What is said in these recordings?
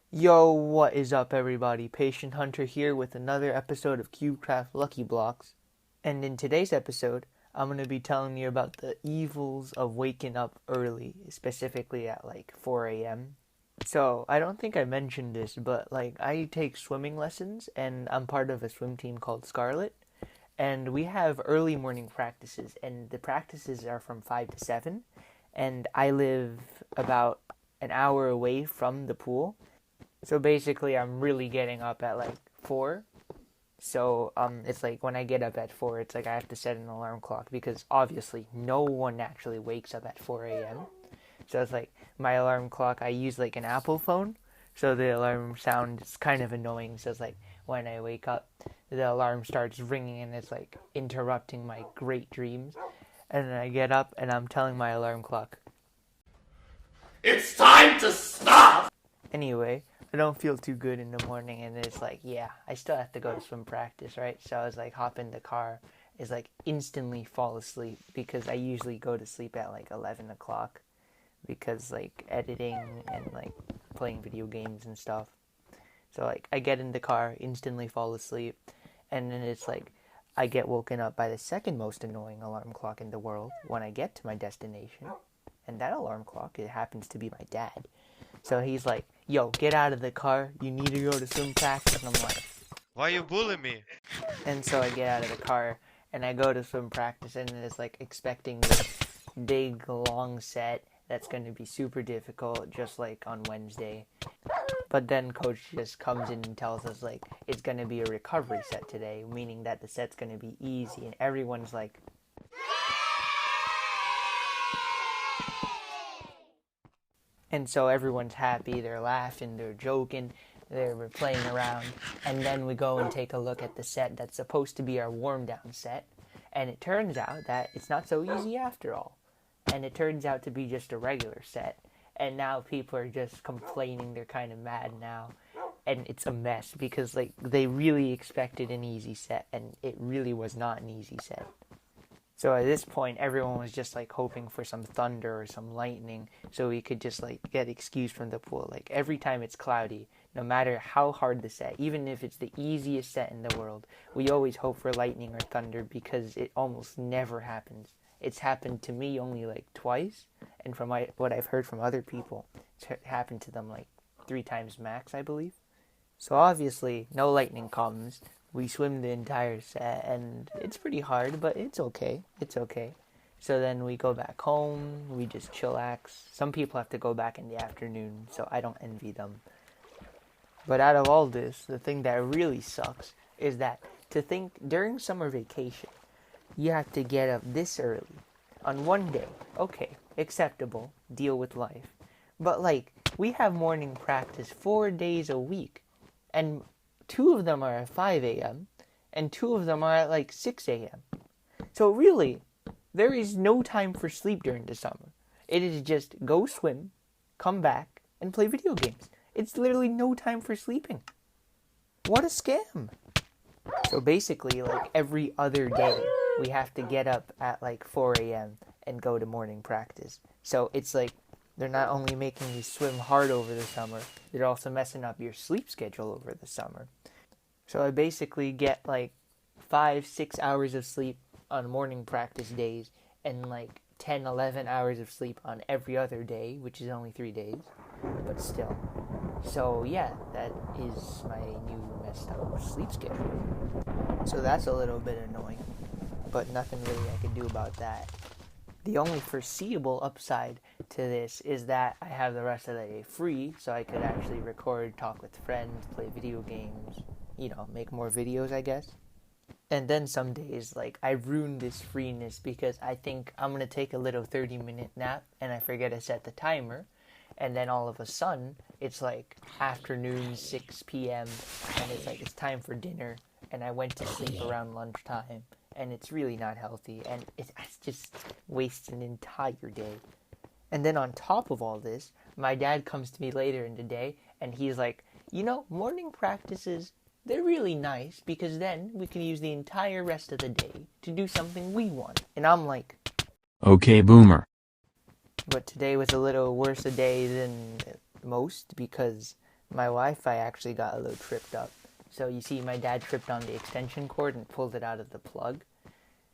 Yo, what is up everybody? Patient Hunter here with another episode of CubeCraft Lucky Blocks. And in today's episode, I'm going to be telling you about the evils of waking up early, specifically at like 4 a.m. So, I don't think I mentioned this, but I take swimming lessons and I'm part of a swim team called Scarlet. And we have early morning practices, and the practices are from 5 to 7. And I live about an hour away from the pool. So basically, I'm really getting up at like 4. So it's like when I get up at 4, it's like I have to set an alarm clock because obviously no one actually wakes up at 4 a.m. So it's like my alarm clock, I use like an Apple phone. So the alarm sound is kind of annoying. So it's like when I wake up, the alarm starts ringing and it's like interrupting my great dreams. And then I get up and I'm telling my alarm clock, It's time to stop! anyway, I don't feel too good in the morning, and it's like, yeah, I still have to go to swim practice, right? So I was like, hop in the car, is like instantly fall asleep because I usually go to sleep at like 11 o'clock because like editing and like playing video games and stuff. So like I get in the car, instantly fall asleep, and then it's like I get woken up by the second most annoying alarm clock in the world when I get to my destination. And that alarm clock, it happens to be my dad. So he's like, yo, get out of the car. You need to go to swim practice. And I'm like, Why you bully me? and so I get out of the car and I go to swim practice and it's like expecting this big, long set that's going to be super difficult, just like on Wednesday. But then coach just comes in and tells us like it's going to be a recovery set today, meaning that the set's going to be easy. And everyone's like, and so everyone's happy, they're laughing, they're joking, they're playing around. And then we go and take a look at the set that's supposed to be our warm-down set. And it turns out that it's not so easy after all. And it turns out to be just a regular set. And now people are just complaining, they're kind of mad now. And it's a mess because like they really expected an easy set, and it really was not an easy set. So at this point, everyone was just like hoping for some thunder or some lightning so we could just like get excused from the pool. Like every time it's cloudy, no matter how hard the set, even if it's the easiest set in the world, we always hope for lightning or thunder because it almost never happens. It's happened to me only like twice, and from what I've heard from other people, it's happened to them like 3 times max, I believe. So obviously, no lightning comes. We swim the entire set, and it's pretty hard, but it's okay. It's okay. So then we go back home, we just chillax. Some people have to go back in the afternoon, so I don't envy them. But out of all this, the thing that really sucks is that to think during summer vacation, you have to get up this early on one day. Okay, acceptable, deal with life. But like, we have morning practice 4 days a week, and 2 of them are at 5 a.m., and 2 of them are at like 6 a.m. So really, there is no time for sleep during the summer. It is just go swim, come back, and play video games. It's literally no time for sleeping. What a scam. So basically, like every other day, we have to get up at like 4 a.m. and go to morning practice. So it's like they're not only making you swim hard over the summer, they're also messing up your sleep schedule over the summer. So I basically get like 5-6 hours of sleep on morning practice days and like 10-11 hours of sleep on every other day, which is only 3 days, but still. So yeah, that is my new messed up sleep schedule. So that's a little bit annoying, but nothing really I can do about that. The only foreseeable upside to this is that I have the rest of the day free, so I could actually record, talk with friends, play video games, make more videos, I guess. And then some days, like, I ruin this freeness because I think I'm going to take a little 30-minute nap, and I forget to set the timer, and then all of a sudden, it's like afternoon, 6 p.m., and it's like it's time for dinner, and I went to sleep around lunchtime. And it's really not healthy, and it just wastes an entire day. And then on top of all this, my dad comes to me later in the day, and he's like, morning practices, they're really nice, because then we can use the entire rest of the day to do something we want. And I'm like, okay, boomer. But today was a little worse a day than most, because my Wi-Fi actually got a little tripped up. So you see, my dad tripped on the extension cord and pulled it out of the plug.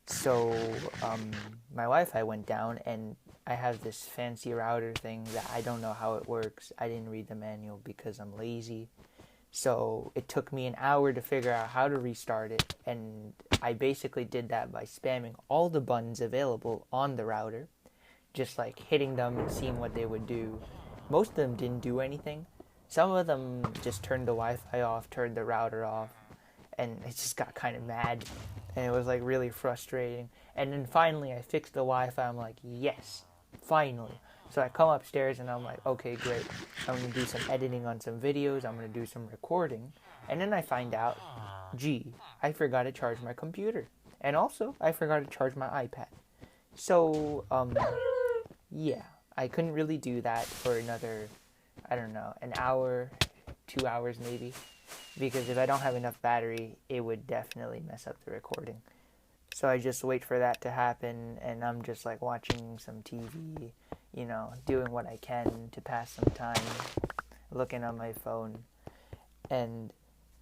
So my Wi-Fi went down, and I have this fancy router thing that I don't know how it works. I didn't read the manual because I'm lazy. So it took me an hour to figure out how to restart it, and I basically did that by spamming all the buttons available on the router, just like hitting them and seeing what they would do. Most of them didn't do anything. Some of them just turned the Wi-Fi off, turned the router off, and it just got kind of mad, and it was like really frustrating. And then finally I fixed the Wi-Fi. I'm like, yes, finally. So I come upstairs and I'm like, okay, great. I'm going to do some editing on some videos. I'm going to do some recording. And then I find out, gee, I forgot to charge my computer. And also, I forgot to charge my iPad. So, yeah, I couldn't really do that for another, I don't know, an hour, 2 hours maybe. Because if I don't have enough battery, it would definitely mess up the recording. So I just wait for that to happen, and I'm just like watching some TV, doing what I can to pass some time, looking on my phone. And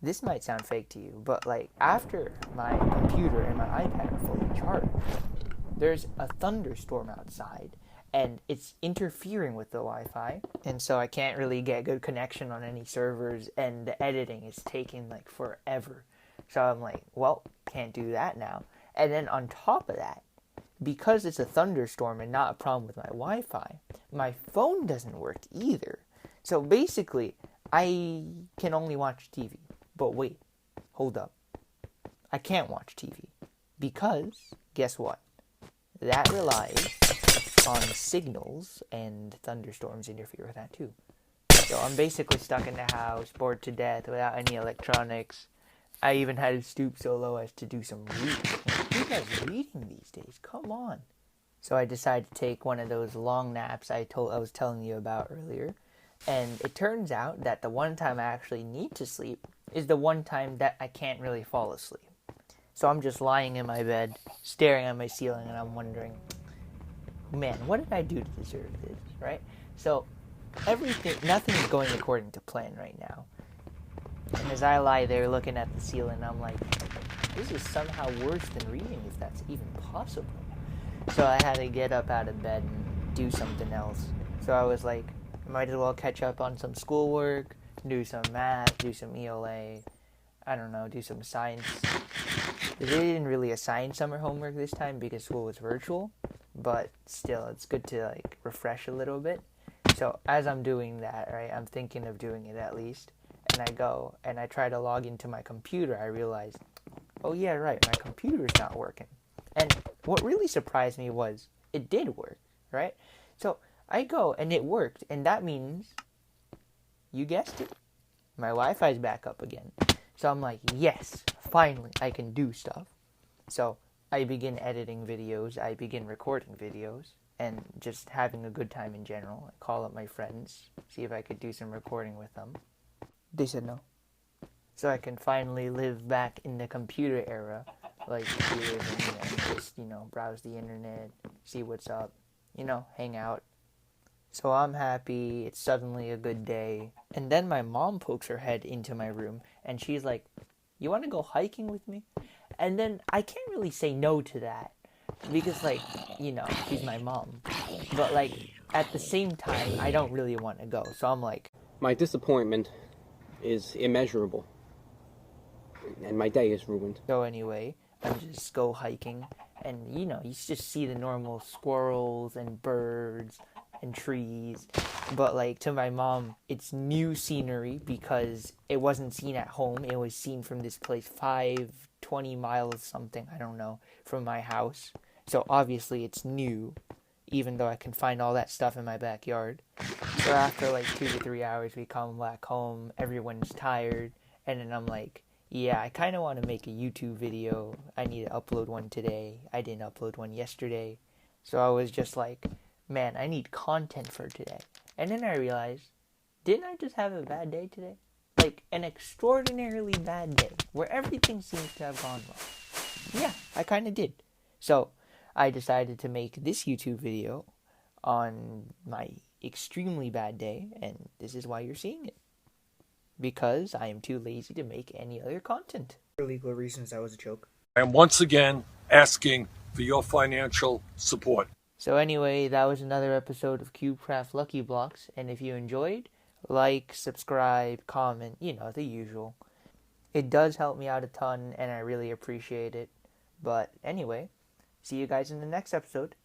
this might sound fake to you, but like after my computer and my iPad are fully charged, there's a thunderstorm outside, and it's interfering with the Wi-Fi, and so I can't really get good connection on any servers, and the editing is taking like forever. So I'm like, well, can't do that now. And then on top of that, because it's a thunderstorm and not a problem with my Wi-Fi, my phone doesn't work either. So basically, I can only watch TV. But wait, hold up. I can't watch TV. Because, guess what? That relies on signals, and thunderstorms interfere with that too. So I'm basically stuck in the house, bored to death, without any electronics. I even had to stoop so low as to do some reading. Who does reading these days? Come on. So I decided to take one of those long naps I was telling you about earlier. And it turns out that the one time I actually need to sleep is the one time that I can't really fall asleep. So I'm just lying in my bed, staring at my ceiling, and I'm wondering, man, what did I do to deserve this, right? So nothing is going according to plan right now. And as I lie there looking at the ceiling, I'm like, this is somehow worse than reading, if that's even possible. So I had to get up out of bed and do something else. So I was like, I might as well catch up on some schoolwork, do some math, do some ELA, I don't know, do some science. They didn't really assign summer homework this time because school was virtual, but still, it's good to like refresh a little bit. So as I'm doing that, right, I'm thinking of doing it at least. And I go and I try to log into my computer. I realize, oh yeah, right, my computer's not working. And what really surprised me was it did work, right? So I go and it worked, and that means, you guessed it, my Wi-Fi's back up again. So I'm like, yes, finally I can do stuff. So I begin editing videos, I begin recording videos, and just having a good time in general. I call up my friends, see if I could do some recording with them. They said no. So I can finally live back in the computer era, like live and just, browse the internet, see what's up, hang out. So I'm happy, it's suddenly a good day. And then my mom pokes her head into my room, and she's like, you want to go hiking with me? And then I can't really say no to that, because she's my mom. But at the same time, I don't really want to go. So I'm like, my disappointment is immeasurable, and my day is ruined. So anyway, I just go hiking, and you just see the normal squirrels and birds and trees, but to my mom, it's new scenery because it wasn't seen at home. It was seen from this place 20 miles something, I don't know, from my house. So obviously it's new, even though I can find all that stuff in my backyard. So after 2 to 3 hours, we come back home, everyone's tired, and then I'm like, yeah, I kind of want to make a YouTube video. I need to upload one today. I didn't upload one yesterday. So I was just like, man, I need content for today. And then I realized, didn't I just have a bad day today? An extraordinarily bad day, where everything seems to have gone wrong. Yeah, I kind of did. So I decided to make this YouTube video on my extremely bad day, and this is why you're seeing it. because I am too lazy to make any other content. For legal reasons, that was a joke. I am once again asking for your financial support. So anyway, that was another episode of CubeCraft Lucky Blocks, and if you enjoyed, like, subscribe, comment, the usual. It does help me out a ton, and I really appreciate it. But anyway, see you guys in the next episode.